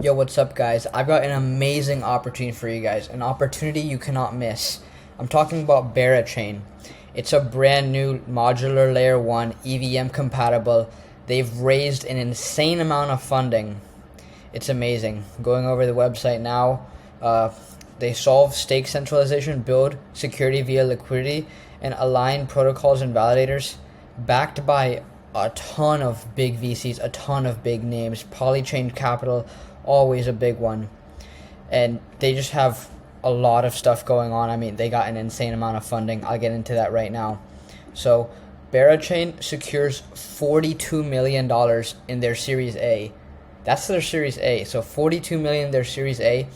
Yo, what's up, guys? I've got an amazing opportunity for you guys, an opportunity you cannot miss. I'm talking about Berachain. It's a brand new modular layer 1 EVM compatible. They've raised an insane amount of funding. It's amazing. Going over the website now, they solve stake centralization, build security via liquidity, and align protocols and validators, backed by a ton of big VCs, a ton of big names. Polychain Capital, always a big one. And they just have a lot of stuff going on. I mean, they got an insane amount of funding. I'll get into that right now. So, Berachain secures $42 million in their Series A. That's their Series A. So, $42 million in their Series A.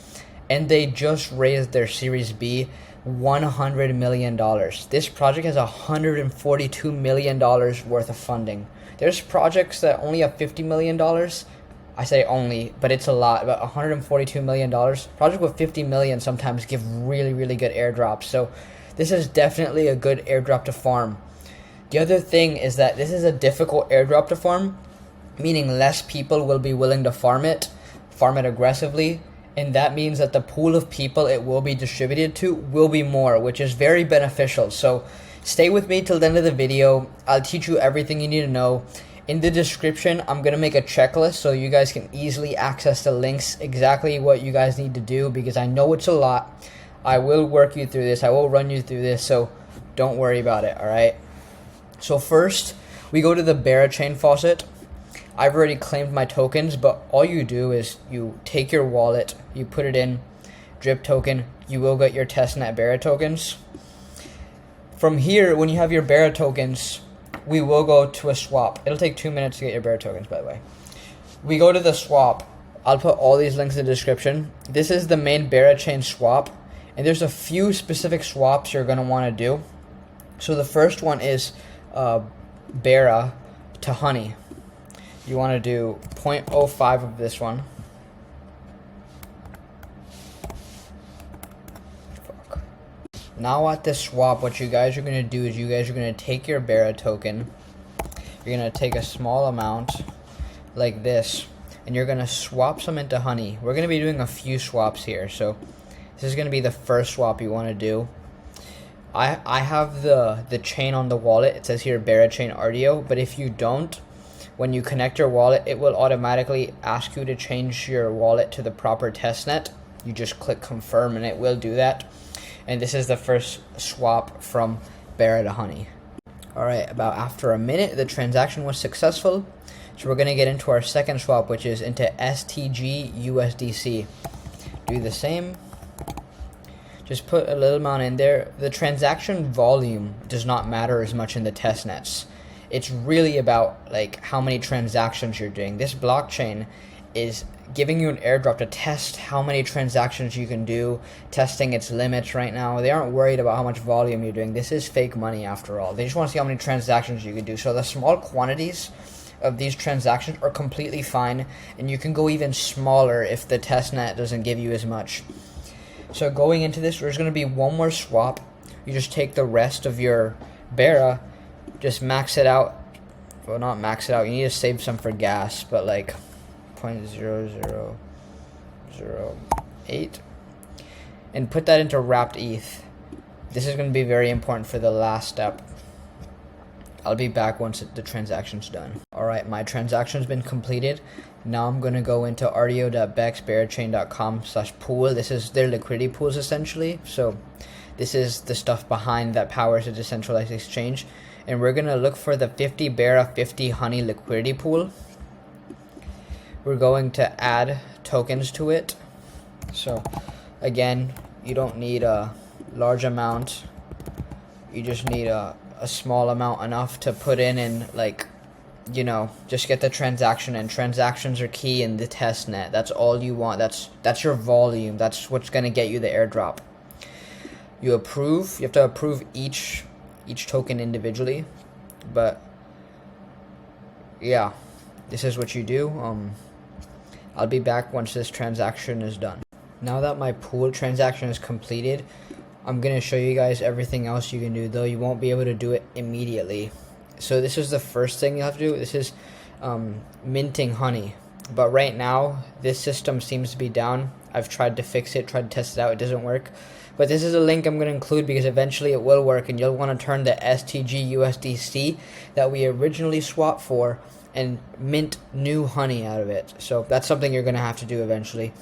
And they just raised their Series B $100 million. This project has $142 million worth of funding. There's projects that only have $50 million. I say only, but it's a lot. But $142 million. Projects with $50 million sometimes give really, really good airdrops. So this is definitely a good airdrop to farm. The other thing is that this is a difficult airdrop to farm, meaning less people will be willing to farm it aggressively. And that means that the pool of people it will be distributed to will be more, which is very beneficial. So stay with me till the end of the video. I'll teach you everything you need to know. In the description, I'm going to make a checklist so you guys can easily access the links, exactly what you guys need to do, because I know it's a lot. I will work you through this. I will run you through this, so don't worry about it, all right? So first, we go to the Berachain faucet. I've already claimed my tokens, but all you do is you take your wallet, you put it in, drip token, you will get your testnet BERA tokens. From here, when you have your BERA tokens, we will go to a swap. It'll take 2 minutes to get your BERA tokens, by the way. We go to the swap. I'll put all these links in the description. This is the main Berachain swap, and there's a few specific swaps you're going to want to do. So the first one is BERA to honey. You want to do 0.05 of this one. Fuck. Now at this swap, what you guys are going to do is you guys are going to take your BERA token. You're going to take a small amount like this, and you're going to swap some into honey. We're going to be doing a few swaps here, so this is going to be the first swap you want to do. I have the chain on the wallet. It says here Berachain RDO, but if you don't, when you connect your wallet, it will automatically ask you to change your wallet to the proper testnet. You just click confirm and it will do that. And this is the first swap from BERA to honey. Alright, about after a minute, the transaction was successful. So we're going to get into our second swap, which is into STGUSDC. Do the same. Just put a little amount in there. The transaction volume does not matter as much in the testnets. It's really about like how many transactions you're doing. This blockchain is giving you an airdrop to test how many transactions you can do, testing its limits right now. They aren't worried about how much volume you're doing. This is fake money after all. They just want to see how many transactions you can do. So the small quantities of these transactions are completely fine, and you can go even smaller if the testnet doesn't give you as much. So going into this, there's going to be one more swap. You just take the rest of your BERA, just max it out. Well, not max it out. You need to save some for gas, but like 0.0008, and put that into wrapped ETH. This is going to be very important for the last step. I'll be back once the transaction's done. Alright, my transaction's been completed. Now I'm going to go into rdo.bex berachain.com/pool. This is their liquidity pools essentially. So this is the stuff behind that powers a decentralized exchange. And we're going to look for the 50 BERA 50 honey liquidity pool. We're going to add tokens to it. So again, you don't need a large amount. You just need a small amount, enough to put in and, like, you know, just get the transaction. And transactions are key in the testnet. That's all you want. That's your volume. That's what's going to get you the airdrop. You approve. You have to approve each token individually, but yeah, this is what you do. I'll be back once this transaction is done. Now that my pool transaction is completed, I'm going to show you guys everything else you can do, though you won't be able to do it immediately. So this is the first thing you have to do. This is minting honey. but right now this system seems to be down. I've tried to fix it, tried to test it out, it doesn't work. But this is a link I'm going to include because eventually it will work, and you'll want to turn the STGUSDC that we originally swapped for and mint new honey out of it. So that's something you're going to have to do eventually.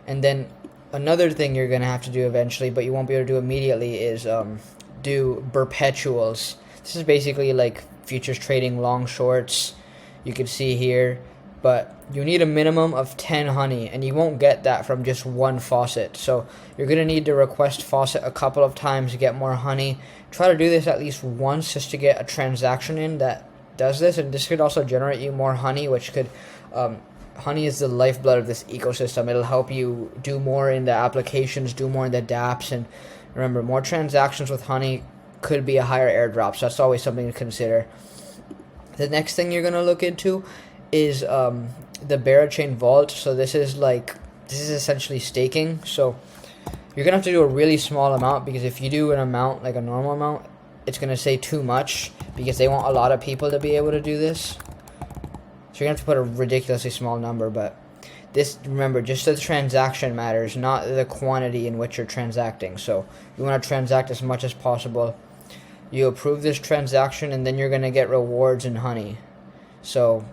And then another thing you're going to have to do eventually, but you won't be able to do immediately, is do perpetuals. This is basically like futures trading, long shorts. You can see here, but you need a minimum of 10 honey, and you won't get that from just one faucet. So you're going to need to request faucet a couple of times to get more honey. Try to do this at least once just to get a transaction in that does this, and this could also generate you more honey, which could honey is the lifeblood of this ecosystem. It'll help you do more in the applications, do more in the dapps, and remember, more transactions with honey could be a higher airdrop, so that's always something to consider. The next thing you're going to look into is the Berachain vault. So this is essentially staking. So you're going to have to do a really small amount, because if you do an amount like a normal amount, it's going to say too much, because they want a lot of people to be able to do this. So you're going to have to put a ridiculously small number, but this, remember, just the transaction matters, not the quantity in which you're transacting. So you want to transact as much as possible. You approve this transaction, and then you're going to get rewards in honey. So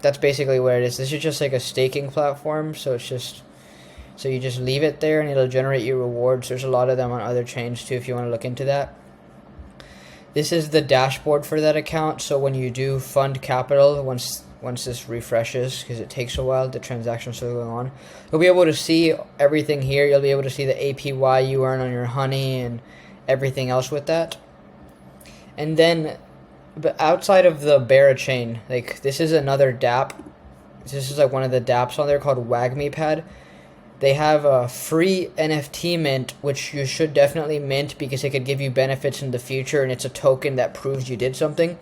that's basically what it is. This is just like a staking platform, so it's just, so you just leave it there and it'll generate you rewards. There's a lot of them on other chains too if you want to look into that. This is the dashboard for that account. So when you do fund capital, once this refreshes, because it takes a while, the transaction's still going on, you'll be able to see everything here. You'll be able to see the APY you earn on your honey and everything else with that. And then, but outside of the Berachain, like, this is another dapp. This is like one of the dapps on there called WagMePad. They have a free NFT mint, which you should definitely mint because it could give you benefits in the future, and it's a token that proves you did something.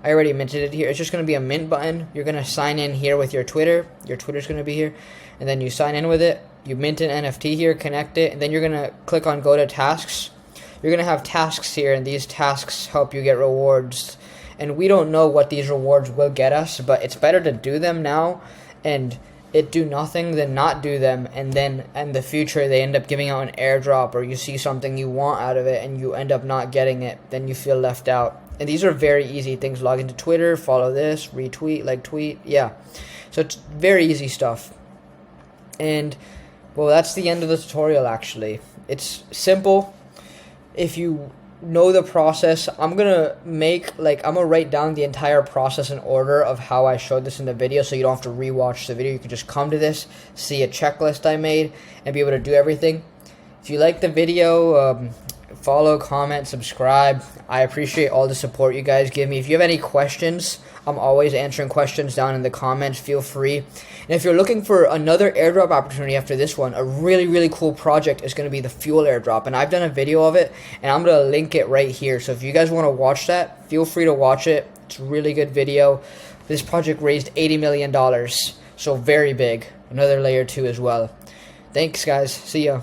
I already minted it here. It's just going to be a mint button. You're going to sign in here with your Twitter. Your Twitter's going to be here. And then you sign in with it. You mint an NFT here, connect it, and then you're going to click on go to tasks. You're going to have tasks here, and these tasks help you get rewards. And we don't know what these rewards will get us, but it's better to do them now and it do nothing than not do them, and then in the future they end up giving out an airdrop, or you see something you want out of it and you end up not getting it, then you feel left out. And these are very easy things. Log into Twitter, follow this, retweet, like tweet, yeah. So it's very easy stuff. And well, that's the end of the tutorial actually. It's simple. If you know the process, I'm gonna write down the entire process in order of how I showed this in the video, so you don't have to rewatch the video. You can just come to this, see a checklist I made, and be able to do everything. If you like the video, follow, comment, subscribe. I appreciate all the support you guys give me. If you have any questions, I'm always answering questions down in the comments. Feel free. And if you're looking for another airdrop opportunity after this one, a really, really cool project is going to be the fuel airdrop. And I've done a video of it, and I'm going to link it right here. So if you guys want to watch that, feel free to watch it. It's a really good video. This project raised $80 million. So very big. Another layer 2 as well. Thanks, guys. See ya.